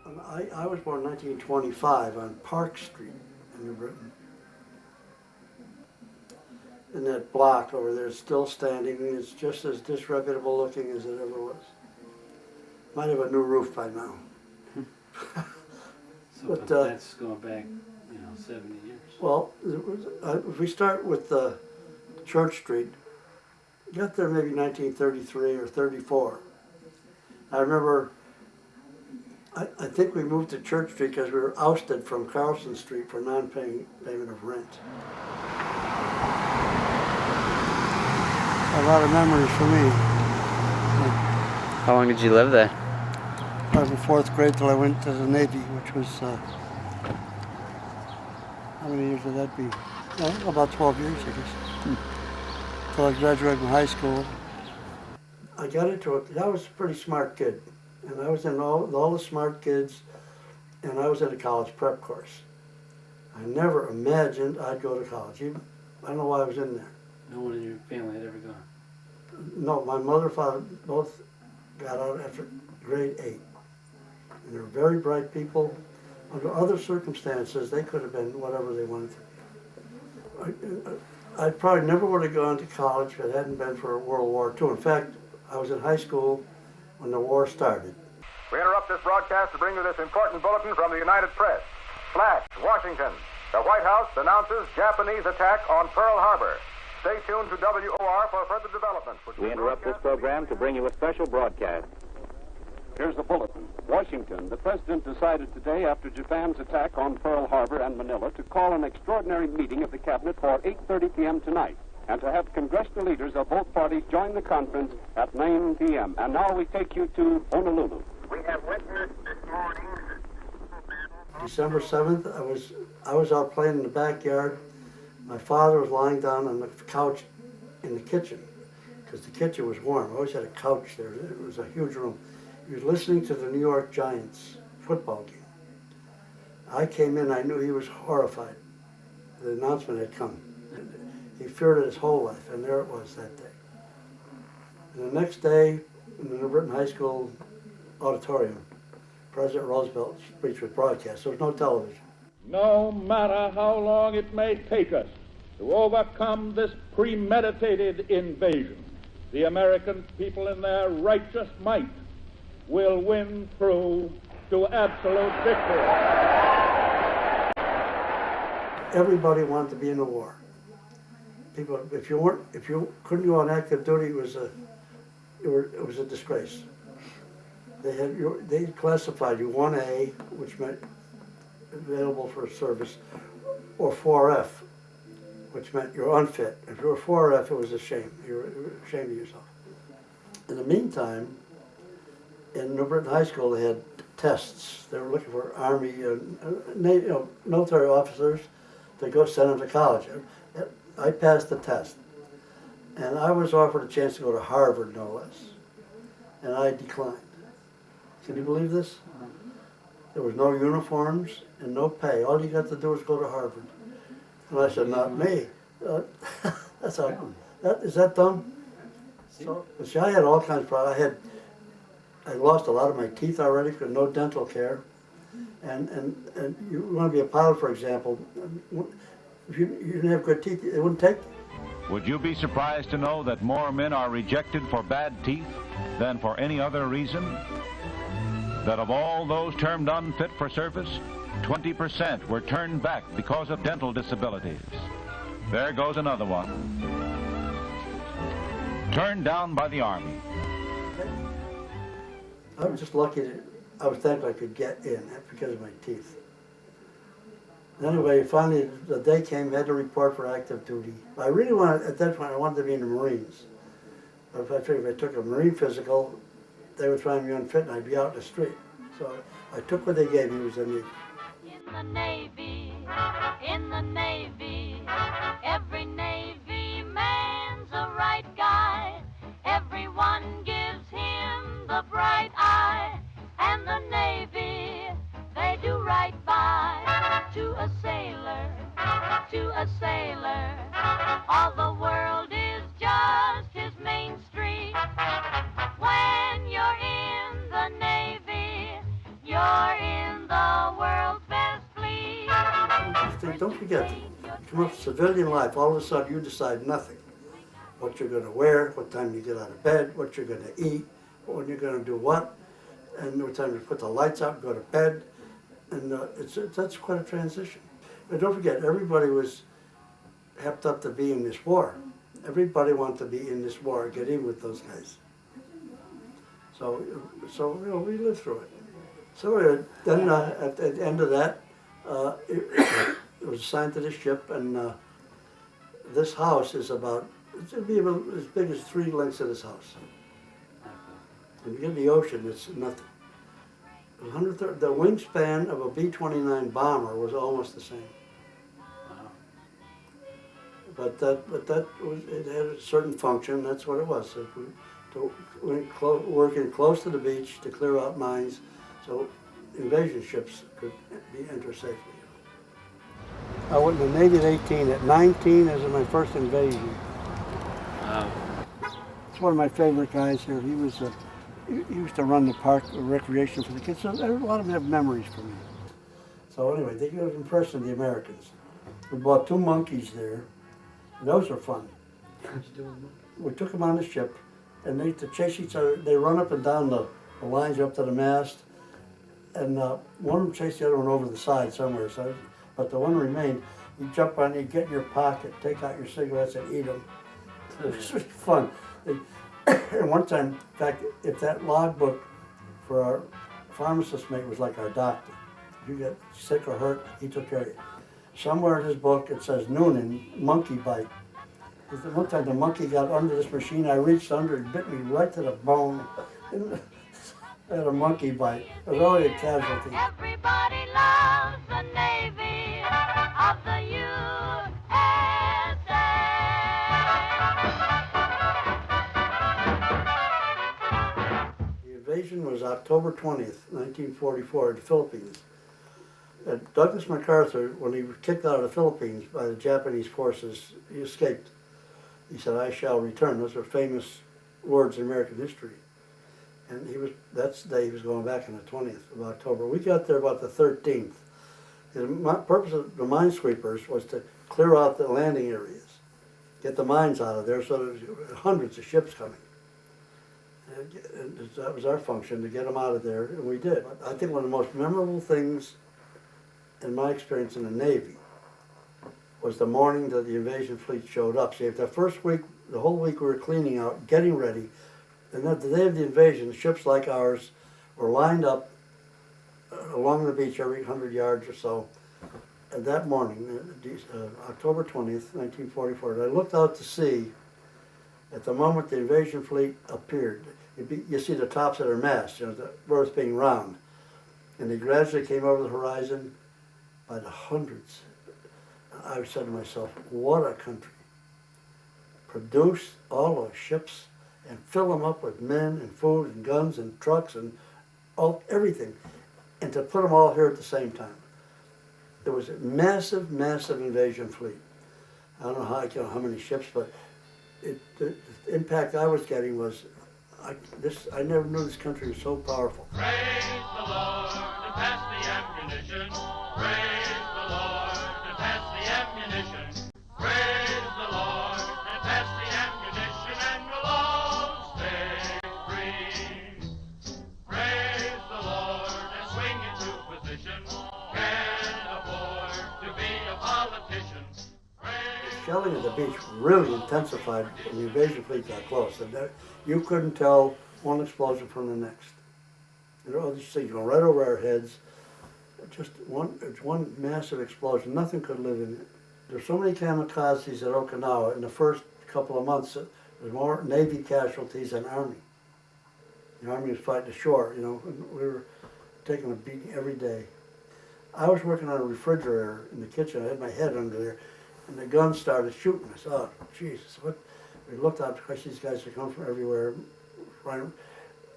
I was born in 1925 on Park Street in New Britain. And that block over there is still standing. It's just as disreputable looking as it ever was. Might have a new roof by now. But that's going back, 70 years. Well, if we start with Church Street, got there maybe 1933 or 34. I remember, I think we moved to Church Street because we were ousted from Carlson Street for non-payment of rent. A lot of memories for me. How long did you live there? I was in 4th grade till I went to the Navy, which was, how many years would that be? About 12 years, I guess. Till I graduated from high school. I got into it, I was a pretty smart kid. And I was in all the smart kids, and I was in a college prep course. I never imagined I'd go to college. I don't know why I was in there. No one in your family had ever gone? No, my mother and father both got out after grade 8. And they were very bright people. Under other circumstances, they could have been whatever they wanted to be. I probably never would have gone to college if it hadn't been for World War II. In fact, I was in high school when the war started. We interrupt this broadcast to bring you this important bulletin from the United Press. Flash, Washington. The White House announces Japanese attack on Pearl Harbor. Stay tuned to WOR for further developments. We interrupt this program to bring you a special broadcast. Here's the bulletin. Washington. The president decided today, after Japan's attack on Pearl Harbor and Manila, to call an extraordinary meeting of the cabinet for 8:30 p.m. tonight, and to have congressional leaders of both parties join the conference at 9 p.m. And now we take you to Honolulu. We have witnessed this morning. December 7th, I was out playing in the backyard. My father was lying down on the couch in the kitchen, because the kitchen was warm. I always had a couch there. It was a huge room. He was listening to the New York Giants football game. I came in, I knew he was horrified. The announcement had come. He feared it his whole life, and there it was that day. And the next day, in the New Britain High School auditorium, President Roosevelt's speech was broadcast. There was no television. No matter how long it may take us to overcome this premeditated invasion, the American people in their righteous might will win through to absolute victory. Everybody wanted to be in the war. People, if you couldn't go on active duty, it was a disgrace. They classified you 1A, which meant available for service, or 4F, which meant you're unfit. If you were 4F, it was a shame. You were ashamed of yourself. In the meantime, in New Britain High School, they had tests. They were looking for Army, military officers to go send them to college. I passed the test, and I was offered a chance to go to Harvard, no less, and I declined. Can you believe this? There was no uniforms and no pay. All you got to do was go to Harvard. And I said, not me. Is that dumb? So, see, I had all kinds of problems. I lost a lot of my teeth already because no dental care. And you want to be a pilot, for example, if you didn't have good teeth, it wouldn't take you. Would you be surprised to know that more men are rejected for bad teeth than for any other reason? That of all those termed unfit for service, 20% were turned back because of dental disabilities. There goes another one. Turned down by the Army. I was just lucky that I was thankful I could get in because of my teeth. Anyway, finally the day came, had to report for active duty. I really wanted, at that point, I wanted to be in the Marines. But I figured if I took a Marine physical, they would find me unfit and I'd be out in the street. So I took what they gave me, was a Navy. In the Navy, every Navy man's a right guy. Everyone gives him the bright eye, and the Navy, they do right by. To a sailor, all the world is just his main street. When you're in the Navy, you're in the world's best fleet. Don't forget, you come up to civilian life, all of a sudden you decide nothing. What you're going to wear, what time you get out of bed, what you're going to eat, when you're going to do what, and what time you put the lights out and go to bed. And that's quite a transition. But don't forget, everybody was hepped up to be in this war. Everybody wanted to be in this war, get in with those guys. So we lived through it. So then at the end of that, it was assigned to this ship, and this house is it'd be about as big as 3 lengths of this house. When you get in the ocean, it's nothing. The wingspan of a B-29 bomber was almost the same. But it had a certain function. That's what it was. Working close to the beach to clear out mines, so invasion ships could enter safely. I went in the Navy at 18. At 19, this was my first invasion. Wow. It's one of my favorite guys here. He used to run the park recreation for the kids. So a lot of them have memories for me. So anyway, they gave impression the Americans. We bought 2 monkeys there. And those were fun. We took them on the ship, and they to chase each other. They run up and down the lines up to the mast, and one of them chased the other one over the side somewhere. So, but the one remained. You jump on, you get in your pocket, take out your cigarettes, and eat them. It was just fun. And one time, in fact, if that logbook for our pharmacist mate was like our doctor. If you get sick or hurt, he took care of you. Somewhere in his book it says Noonan, monkey bite. One time the monkey got under this machine, I reached under, it bit me right to the bone. I had a monkey bite. It was already a casualty. Everybody loves the Navy of the USA. The invasion was October 20th, 1944 in the Philippines. Douglas MacArthur, when he was kicked out of the Philippines by the Japanese forces, he escaped. He said, "I shall return." Those are famous words in American history. And that's the day he was going back on the 20th of October. We got there about the 13th. The purpose of the minesweepers was to clear out the landing areas, get the mines out of there, so there was hundreds of ships coming. And that was our function, to get them out of there, and we did. I think one of the most memorable things in my experience in the Navy was the morning that the invasion fleet showed up. See, the first week, the whole week we were cleaning out, getting ready, and then the day of the invasion, ships like ours were lined up along the beach every 100 yards or so. And that morning, October 20th, 1944, and I looked out to sea. At the moment the invasion fleet appeared, you see the tops of their masts, the earth being round. And they gradually came over the horizon by the hundreds. I said to myself, what a country. Produce all those ships and fill them up with men and food and guns and trucks and everything, and to put them all here at the same time. There was a massive, massive invasion fleet. I don't know how many ships, but the impact I was getting was, I never knew this country was so powerful. Praise the Lord and pass the ammunition. Praise the Lord and pass the ammunition. Praise the Lord and pass the ammunition, and we'll all stay free. Praise the Lord and swing into position. Can't afford to be a politician. Shelling at the beach really intensified when the invasion fleet got close. And you couldn't tell one explosion from the next. All these things going right over our heads. It's one massive explosion. Nothing could live in it. There's so many kamikazes at Okinawa. In the first couple of months, there's more Navy casualties than Army. The Army was fighting ashore, and we were taking a beating every day. I was working on a refrigerator in the kitchen. I had my head under there. And the gun started shooting. I said, "Oh, Jesus, what?" We looked out because these guys are coming from everywhere,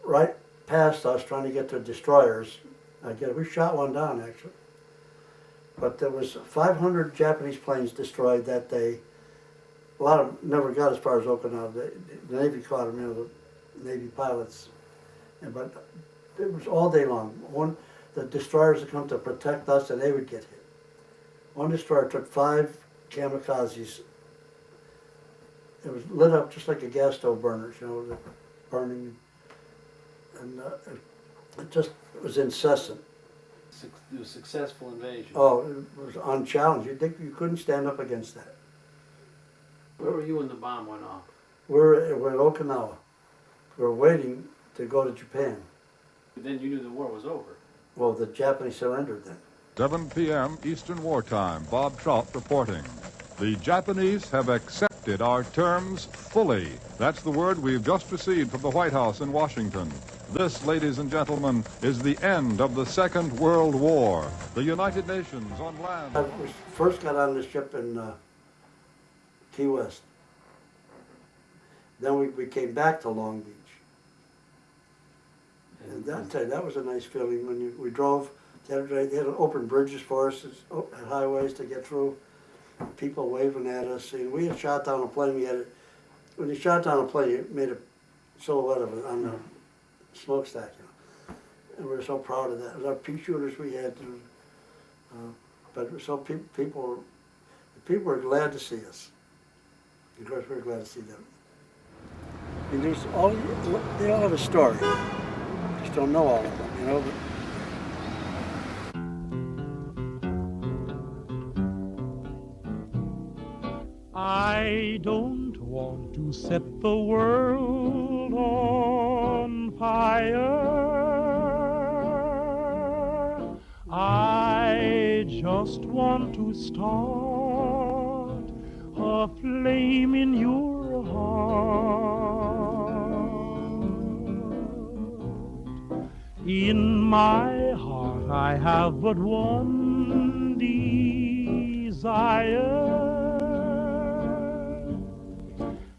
right past us, trying to get to destroyers. We shot one down, actually. But there was 500 Japanese planes destroyed that day. A lot of them never got as far as Okinawa. The Navy caught them, the Navy pilots. But it was all day long. the destroyers would come to protect us and they would get hit. One destroyer took 5 kamikazes. It was lit up just like a gas stove burner, you know, the burning. And it just was incessant. It was a successful invasion. Oh, it was unchallenged. You couldn't stand up against that. Where were you when the bomb went off? We're in Okinawa. We're waiting to go to Japan. But then you knew the war was over. Well, the Japanese surrendered then. 7 p.m. Eastern Wartime. Bob Trout reporting. The Japanese have accepted our terms fully. That's the word we've just received from the White House in Washington. This, ladies and gentlemen, is the end of the Second World War. The United Nations on land. I first got on the ship in Key West. Then we came back to Long Beach. And I'll tell you, that was a nice feeling when we drove. They had open bridges for us, highways to get through. People waving at us. And we had shot down a plane. When you shot down a plane, you made a silhouette of it on the smokestack, you know. And we were so proud of that. It was our pea shooters we had. But so people were glad to see us. Of course, we were glad to see them. I mean, they all have a story. Just don't know all of them, you know. I don't want to set the world on fire. I just want to start a flame in your heart. In my heart I have but one desire,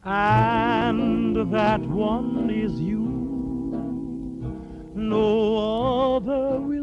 and that one is you. No other will